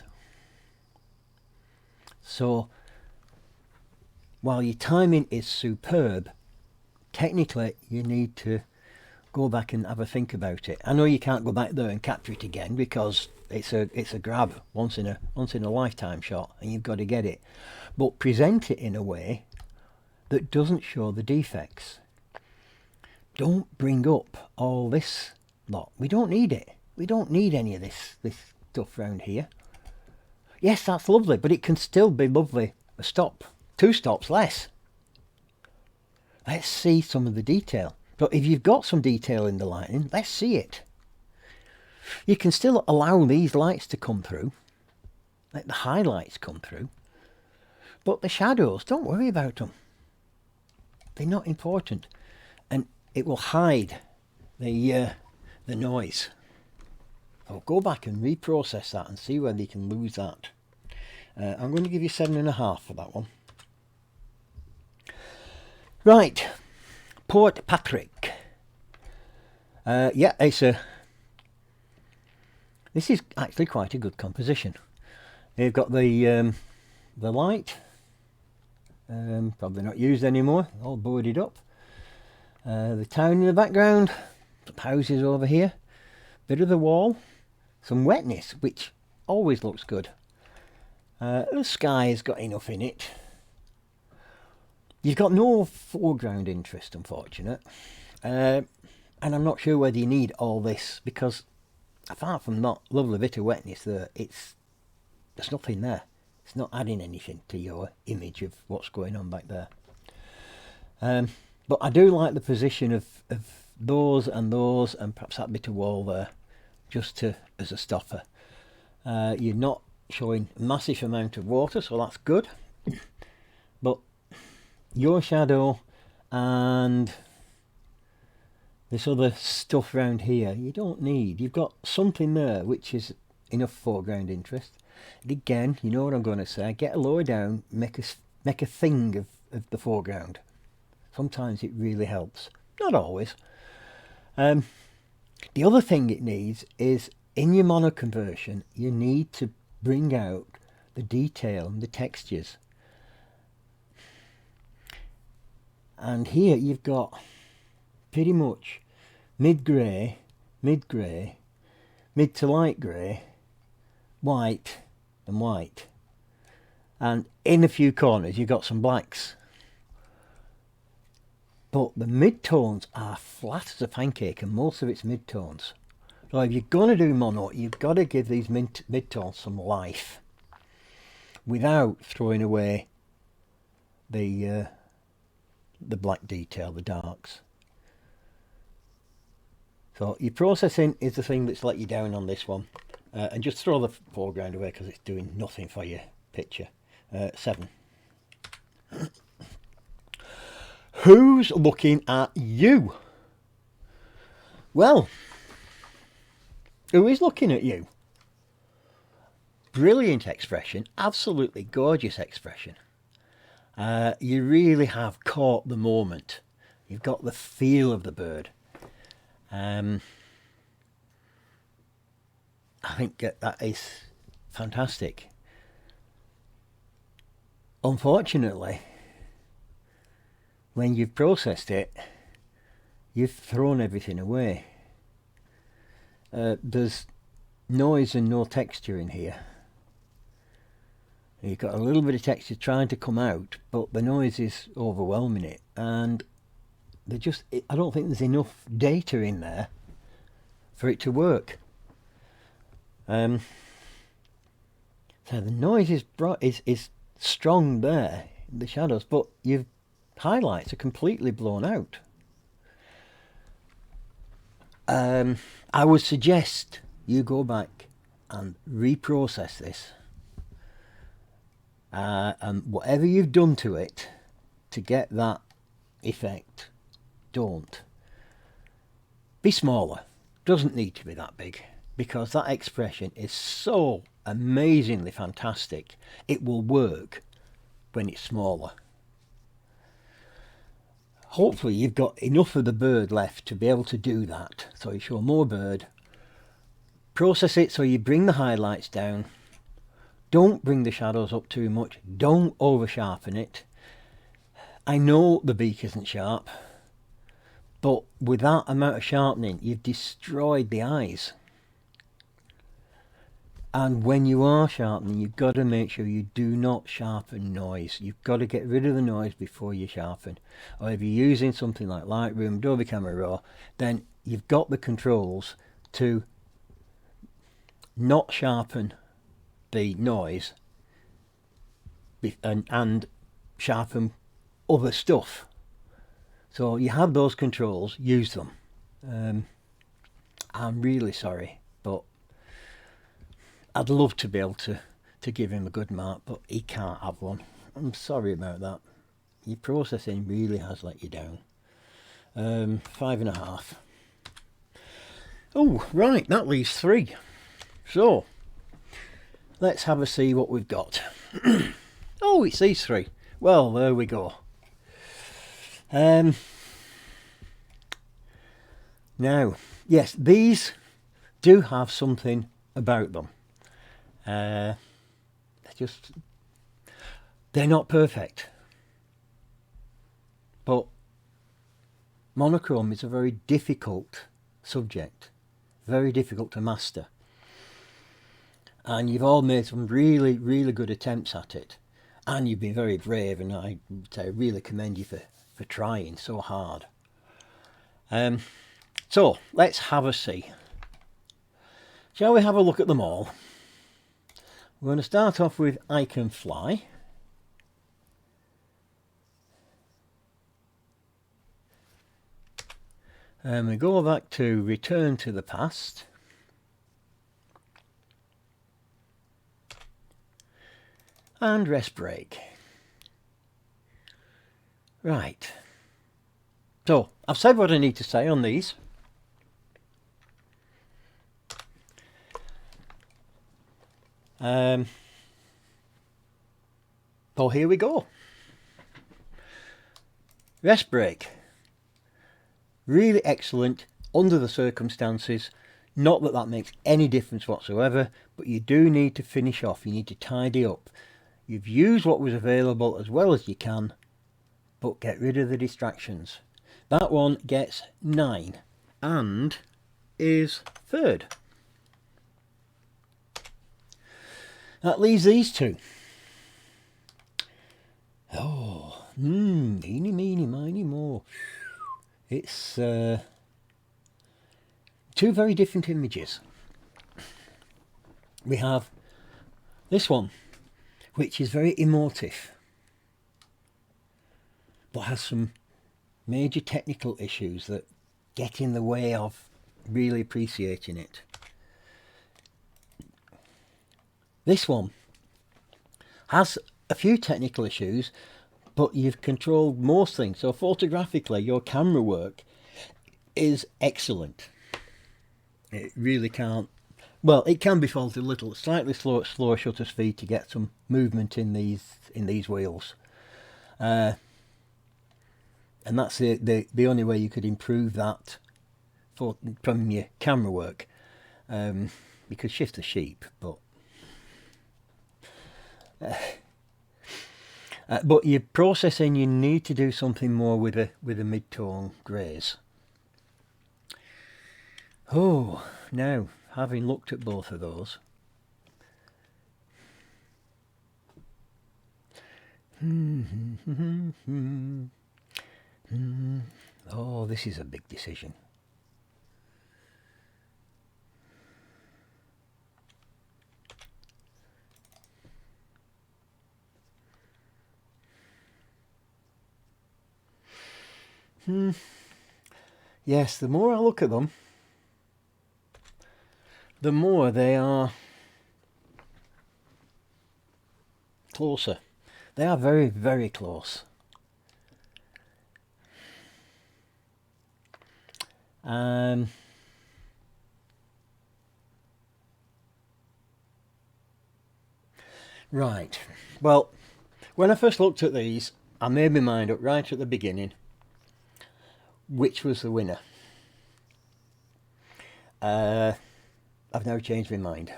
So while your timing is superb, technically you need to go back and have a think about it. I know you can't go back there and capture it again because it's a grab, once in a lifetime shot, and you've got to get it. But present it in a way that doesn't show the defects. Don't bring up all this lot. We don't need it. We don't need any of this stuff around here. Yes, that's lovely, but it can still be lovely a stop, 2 stops less. Let's see some of the detail. But if you've got some detail in the lighting, let's see it. You can still allow these lights to come through, let the highlights come through, but the shadows, don't worry about them. They're not important, and it will hide the noise. So go back and reprocess that and see whether you can lose that. I'm going to give you 7.5 for that one. Right, Port Patrick. Yeah, this is actually quite a good composition. They've got the light, probably not used anymore, all boarded up. The town in the background, some houses over here, bit of the wall, some wetness, which always looks good. The sky has got enough in it. You've got no foreground interest, unfortunate, and I'm not sure whether you need all this, because apart from that lovely bit of wetness there, there's nothing there. It's not adding anything to your image of what's going on back there. But I do like the position of those and perhaps that bit of wall there, just as a stopper. You're not showing a massive amount of water, so that's good. But your shadow and this other stuff around here, you don't need. You've got something there which is enough foreground interest. And again, you know what I'm going to say, get a lower down, make a thing of the foreground. Sometimes it really helps, not always. The other thing it needs is, in your mono conversion, you need to bring out the detail and the textures. And here you've got pretty much mid-grey, mid to light grey, white and white. And in a few corners you've got some blacks. But the mid-tones are flat as a pancake, and most of it's mid-tones. So if you're going to do mono, you've got to give these mid-tones some life without throwing away the black detail, the darks. So your processing is the thing that's let you down on this one. And just throw the foreground away because it's doing nothing for your picture. 7. Who's looking at you? Well, who is looking at you? Brilliant expression, absolutely gorgeous expression. You really have caught the moment. You've got the feel of the bird. I think that is fantastic. Unfortunately, when you've processed it, you've thrown everything away. There's noise and no texture in here. You've got a little bit of texture trying to come out, but the noise is overwhelming it, and I don't think there's enough data in there for it to work. So the noise is strong there in the shadows, but your highlights are completely blown out. I would suggest you go back and reprocess this, and whatever you've done to it to get that effect, don't. Be smaller. Doesn't need to be that big, because that expression is so amazingly fantastic. It will work when it's smaller. Hopefully you've got enough of the bird left to be able to do that. So you show more bird, process it so you bring the highlights down, don't bring the shadows up too much, don't over sharpen it. I know the beak isn't sharp, but with that amount of sharpening you've destroyed the eyes. And when you are sharpening, you've got to make sure you do not sharpen noise. You've got to get rid of the noise before you sharpen. Or if you're using something like Lightroom, Adobe Camera Raw, then you've got the controls to not sharpen the noise and sharpen other stuff. So you have those controls, use them. I'm really sorry, but I'd love to be able to give him a good mark, but he can't have one. I'm sorry about that. Your processing really has let you down. 5.5. Oh, right, that leaves 3. So, let's have a see what we've got. Oh, it's these 3. Well, there we go. Now, yes, these do have something about them. They're not perfect, but monochrome is a very difficult subject, very difficult to master, and you've all made some really good attempts at it, and you've been very brave, and I really commend you for trying so hard. So let's have a see. Shall we have a look at them all? We're going to start off with I Can Fly. And we go back to Return to the Past. And Rest Break. Right. So, I've said what I need to say on these. So here we go. Rest Break. Really excellent under the circumstances. Not that that makes any difference whatsoever, but you do need to finish off. You need to tidy up. You've used what was available as well as you can, but get rid of the distractions. That one gets 9 and is 3rd. That leaves these 2. Oh, eeny, meeny, miny, mo. It's 2 very different images. We have this one, which is very emotive, but has some major technical issues that get in the way of really appreciating it. This one has a few technical issues, but you've controlled most things. So photographically, your camera work is excellent. It really can't. Well, it can be faulted a little. Slightly slower shutter speed to get some movement in these wheels, and that's the only way you could improve that from your camera work. You could shift the sheep, but your processing, you need to do something more with a mid-tone greys. Oh, now having looked at both of those, oh, this is a big decision. Yes, the more I look at them, the more they are closer. They are very close. Right. Well, when I first looked at these, I made my mind up right at the beginning which was the winner. I've now changed my mind.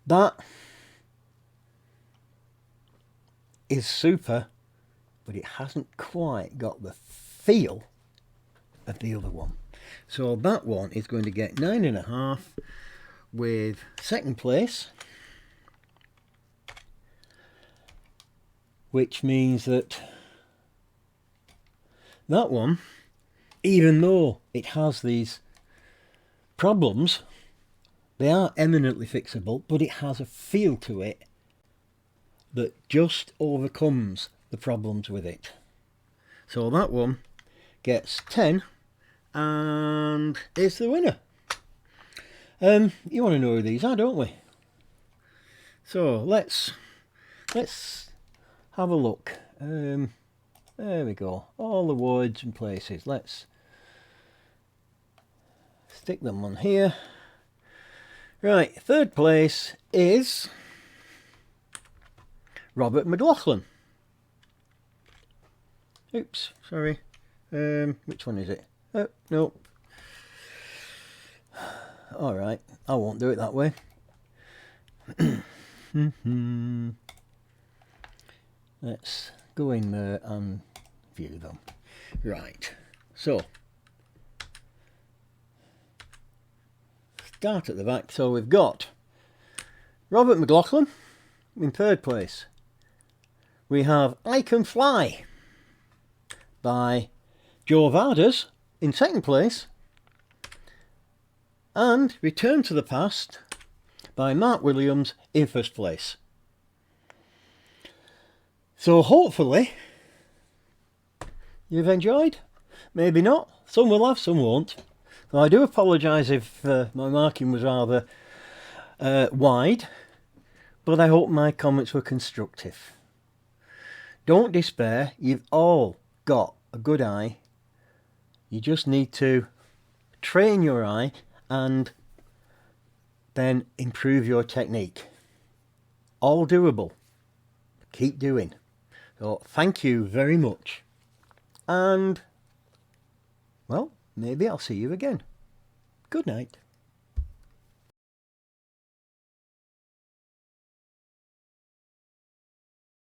That is super, but it hasn't quite got the feel of the other one. So that one is going to get 9.5 with second place, which means that that one, even though it has these problems, they are eminently fixable, but it has a feel to it that just overcomes the problems with it. So that one gets 10 and is the winner. You want to know who these are, don't we? So let's have a look. There we go. All the words and places. Let's stick them on here. Right, third place is Robert McLaughlin. Oops, sorry. Which one is it? Oh, no. Alright, I won't do it that way. Let's go in there and view them. Right, so start at the back. So we've got Robert McLaughlin in third place. We have I Can Fly by Joe Vardas in second place, and Return to the Past by Mark Williams in first place. So hopefully you've enjoyed. Maybe not. Some will have, some won't. So I do apologise if my marking was rather wide, but I hope my comments were constructive. Don't despair. You've all got a good eye. You just need to train your eye and then improve your technique. All doable. Keep doing. So thank you very much. And, well, maybe I'll see you again. Good night.